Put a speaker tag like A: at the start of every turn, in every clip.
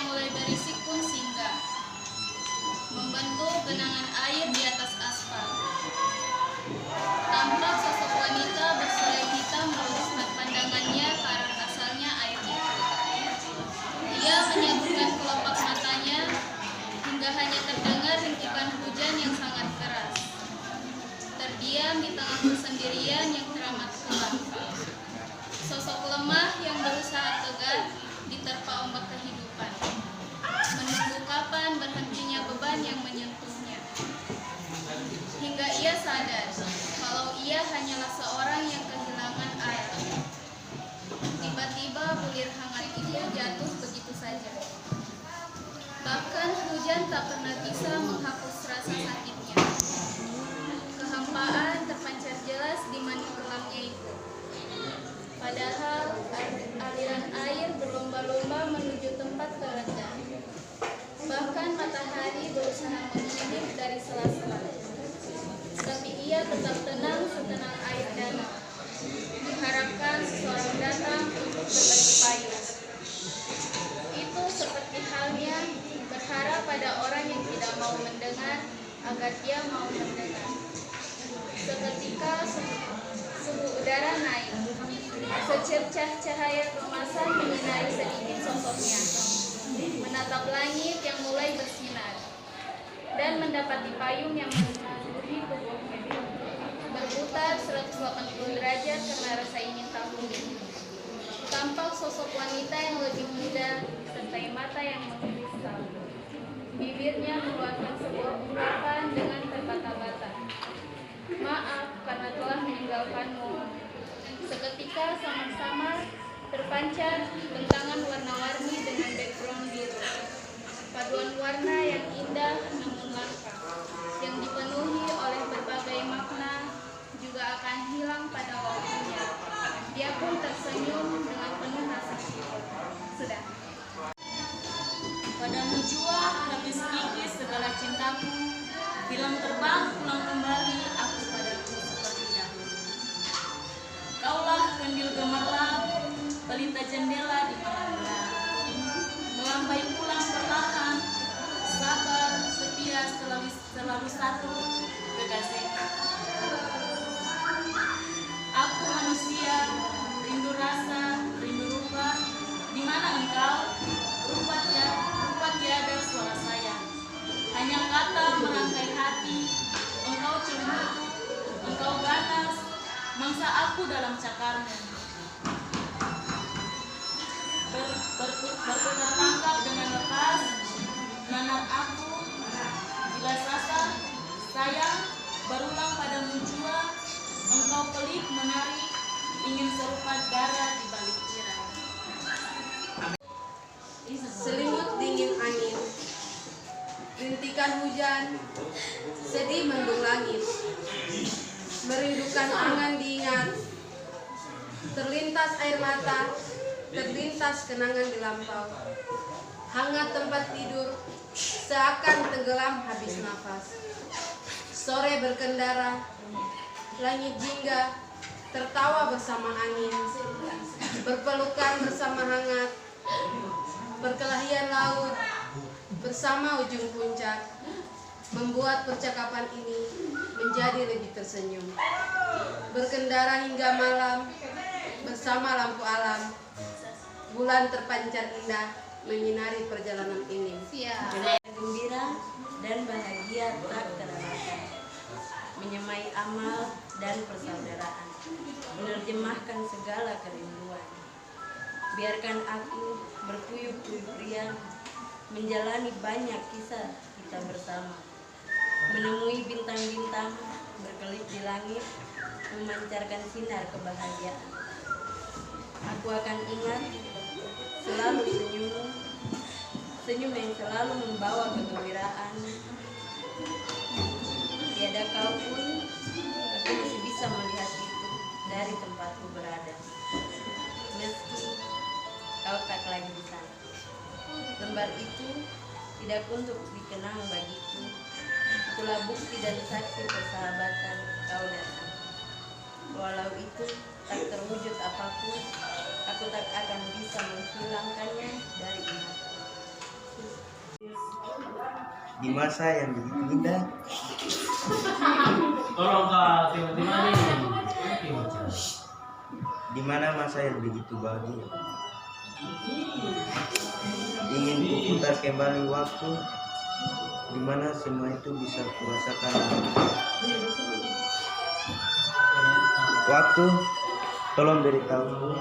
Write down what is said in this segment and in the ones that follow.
A: yang mulai berisik pun singgah, membentuk genangan air di atas aspal. Tampak sosok wanita berselai hitam meluruskan pandangannya ke arah asalnya air itu. Ia menyejukkan kelopak matanya hingga hanya terdengar rintikan hujan yang sangat keras. Terdiam di tengah kesendirian yang teramat gelap. Sosok lemah yang berusaha tegar diterpa ombak kehidupan, menunggu kapan berhentinya beban yang menyentuhnya. Hingga ia sadar kalau ia hanyalah seorang yang kehilangan air. Tiba-tiba bulir hangat itu jatuh begitu saja. Bahkan hujan tak pernah bisa menghapus rasa sakitnya. Kehampaan terpancar jelas di mani kelamnya itu. Padahal aliran air berlomba-lomba menuju tempat terendah. Bahkan matahari berusaha mengintip dari sela-sela. Tapi ia tetap tenang setenang air danau, mengharapkan seseorang datang untuk berbagi payung. Itu seperti halnya berharap pada orang yang tidak mau mendengar agar dia mau mendengar. Seketika suhu udara naik. Secercah cahaya keemasan menyinari sedikit sosoknya, menatap langit yang mulai bersinar, dan mendapati payung yang mengelabui tubuhnya, berputar 180 derajat karena rasa ingin tahu. Tampak sosok wanita yang lebih muda, sertai mata yang mengkristal. Bibirnya mengeluarkan sebuah ungkapan dengan terbata-bata. Maaf karena telah meninggalkanmu. Seketika sama-sama terpancar bentangan warna-warni dengan background biru. Paduan warna yang indah namun langka, yang dipenuhi oleh berbagai makna, juga akan hilang pada waktunya. Dia pun tersenyum dengan penuh rasa syukur. Sudah.
B: Padamu jua habis kikis segala cintaku, bilang terbang pulang kembali aku padaku seperti dahulu. Kaulah kandil gemerlap, pelita jendela di malam gelap, melambai pulang perlahan, sabar setia selalu satu kekasih. Aku manusia, rindu rasa, rindu rupa, di mana engkau? Rupa tiada suara sayang, hanya kata merangkai hati. Engkau cemburu, engkau ganas, mangsa aku dalam cakarmu. Bertukar tangkap dengan lepas, nanar aku, bila sasar, sayang, berulang padamu jua. Engkau pelik menarik, ingin serupa darah di balik tirai.
C: Selimut dingin angin, rintikan hujan, sedih mendung langit, merindukan angan diingat, terlintas air mata, terlintas kenangan di lampau, hangat tempat tidur, seakan tenggelam habis nafas. Sore berkendara, langit jingga, tertawa bersama angin, berpelukan bersama hangat, perkelahian laut bersama ujung puncak, membuat percakapan ini menjadi lebih tersenyum. Berkendara hingga malam bersama lampu alam, bulan terpancar indah menyinari perjalanan ini.
D: Gembira dan bahagia tak terelakkan, menyemai amal dan persaudaraan, menerjemahkan segala kerinduan. Biarkan aku berpuyuh-puyuh riang, menjalani banyak kisah kita bersama, menemui bintang-bintang berkelip di langit, memancarkan sinar kebahagiaan. Aku akan ingat selalu senyummu, senyum yang selalu membawa kegembiraan. Tiada kau pun, aku masih bisa melihat itu dari tempatku berada. Meski kau tak lagi di sana, lembar itu tidak untuk dikenang bagiku. Itulah bukti dan saksi persahabatan kau datang. Walau itu tak terwujud apapun, aku tak akan bisa menghilangkannya dari ingatan.
E: di masa yang begitu indah, di mana masa yang begitu bahagia. Ingin kuputar kembali waktu, di mana semua itu bisa kurasakan. Waktu, tolong beritahuku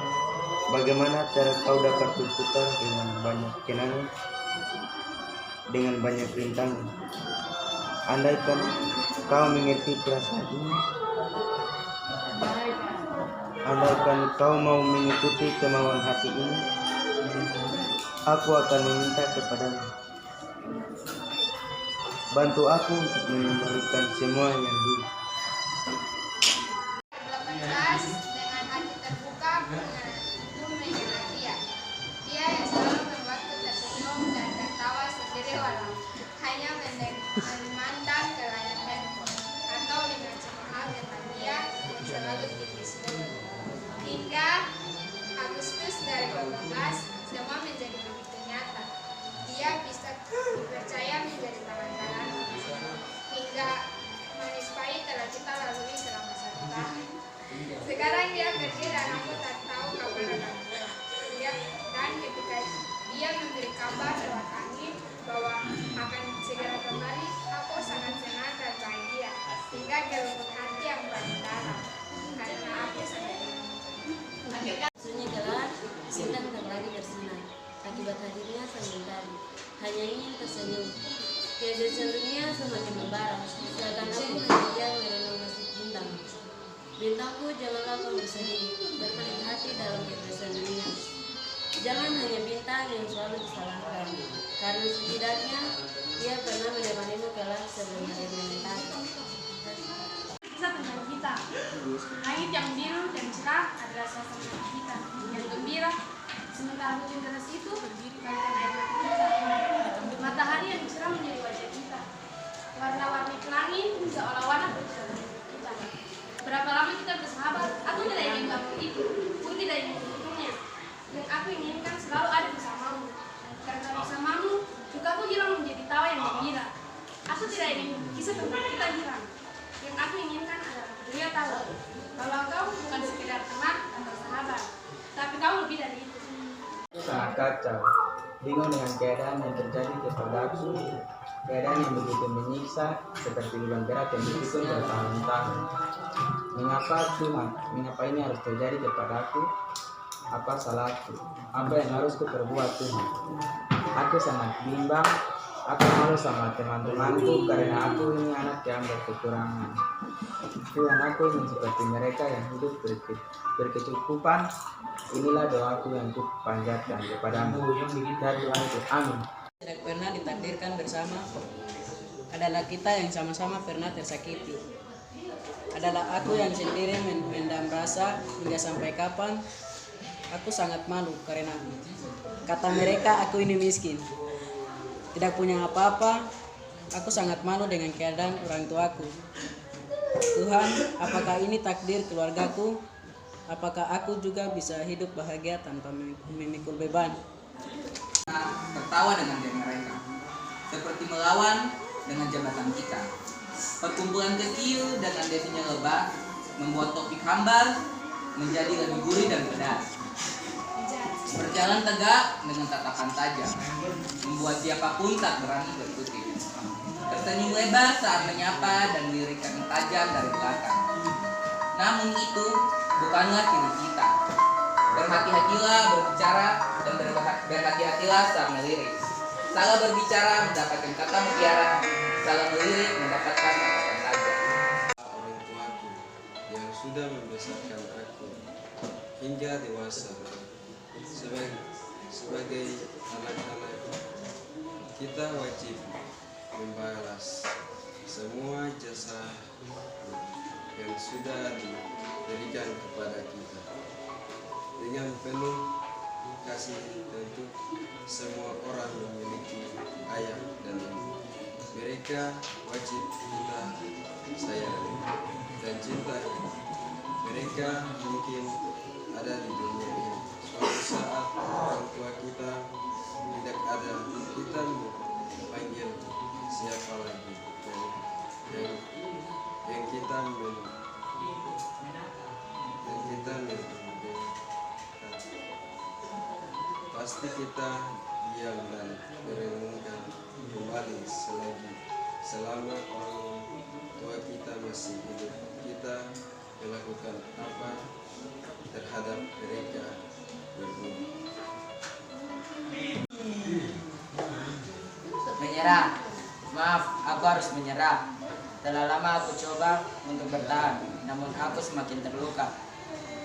E: bagaimana cara kau dapat berputar dengan banyak kenangan, dengan banyak rintangan. Andaikan kau mengerti perasaan ini, andaikan kau mau mengikuti kemauan hati ini, aku akan meminta kepadamu, bantu aku untuk mengembalikan semua yang dulu.
A: 18 dengan hati terbuka mengenal dia. Dia yang selalu membuatku tersenyum dan tertawa sendiri walau hanya memandang ke layar handphone atau dengan cemooh tentang dia yang selalu tinggi senyum. Hingga Agustus 2018 semua menjadi begitu nyata. Dia bisa dipercaya menjadi tangan-tangan hingga manis pahit telah kita lalui selama 1 tahun. Sekarang dia pergi dan aku tak tahu kapan akan pulang. Dan ketika dia memberi kabar lewat angin bahwa akan segera kembali, aku sangat senang dan bahagia hingga ke lubuk hati yang paling dalam karena aku sangat
D: Sunyi gelap, bintang tak lagi bersinar. Akibat hadirnya sang mentari, hanya ingin tersenyum. Kebiasaan dunia semakin membara, seakan aku kemudian merenung nasib bintang. Bintangku, janganlah kau bersedih, berpelit hati dalam kebiasaan dunia. Jangan hanya bintang yang selalu disalahkan, karena setidaknya dia pernah menemanimu kelak sebelum hadirnya mentari.
F: Kisah tentang kita. Langit yang biru dan cerah adalah suasana kita yang gembira. Sementara hujan deras itu bagaikan air mata kita. Matahari yang cerah menjadi wajah kita. Warna-warni pelangi seolah warna bersama kita. Berapa lama kita bersahabat? Aku tidak ingin bangun itu. Pun tidak ingin menghitungnya. Yang aku inginkan selalu ada bersamamu. Karena bersamamu, juga aku hilang menjadi tawa yang gembira. Aku tidak ingin kisah tentang kita hilang. Yang aku inginkan adalah dunia tahu kalau kau bukan sekedar teman atau sahabat, tapi kau lebih dari itu.
G: Sangat kacau, bingung dengan keadaan yang terjadi kepadaku, keadaan yang begitu menyiksa seperti beban berat yang dipikul bertahun-tahun. Mengapa Tuhan, mengapa ini harus terjadi kepadaku? Apa salahku? Apa yang harus kuperbuat Tuhan? Aku sangat bimbang. Aku malu sama teman-temanku karena aku ini anak yang berkekurangan. Tuhan, aku ingin seperti mereka yang hidup berkecukupan. Inilah doaku yang kupanjatkan kepadamu. Ya Tuhanku, amin.
H: Tidak pernah ditakdirkan bersama adalah kita yang sama-sama pernah tersakiti. Adalah aku yang sendiri mendam rasa hingga sampai kapan. Aku sangat malu karena kata mereka aku ini miskin. Tidak punya apa-apa, aku sangat malu dengan keadaan orang tuaku. Tuhan, apakah ini takdir keluargaku? Apakah aku juga bisa hidup bahagia tanpa memikul beban?
I: Tertawa dengan mereka, seperti melawan dengan jabatan kita. Perkumpulan kecil dengan desinya lebah membuat topik hambar menjadi lebih gurih dan pedas. Berjalan tegak dengan tatapan tajam, membuat siapapun tak berani berkutik. Tersenyum lebar saat menyapa dan lirikan tajam dari belakang. Namun itu bukanlah ciri kita. Berhati-hatilah berbicara dan berhati-hatilah saat melirik. Salah berbicara mendapatkan kata mutiara, salah melirik mendapatkan kata tajam.
J: Orang tuaku yang sudah membesarkan aku hingga dewasa. Sebagai anak-anak, kita wajib membalas semua jasa yang sudah diberikan kepada kita dengan penuh kasih. Tentu semua orang memiliki ayah dan ibu. Mereka wajib kita sayangi dan cintai. Mereka mungkin ada di dunia ini. Suatu saat orang tua kita tidak ada, kita panggil siapa lagi yang kita pasti kita diam dan merenungkan kembali selama orang tua kita masih hidup, kita melakukan apa terhadap mereka berdua.
H: Menyerah. Maaf, aku harus menyerah. Telah lama aku coba untuk bertahan, namun aku semakin terluka.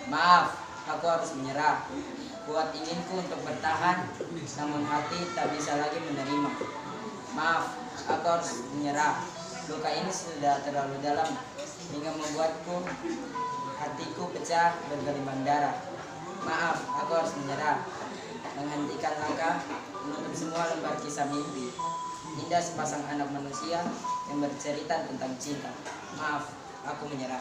H: Maaf, aku harus menyerah. Kuat inginku untuk bertahan, namun hati tak bisa lagi menerima. Maaf, aku harus menyerah. Luka ini sudah terlalu dalam hingga membuatku hatiku pecah bergelimang darah. Maaf, aku harus menyerah. Menghentikan langkah, menutup semua lembar kisah mimpi. Indah sepasang anak manusia yang bercerita tentang cinta. Maaf, aku menyerah.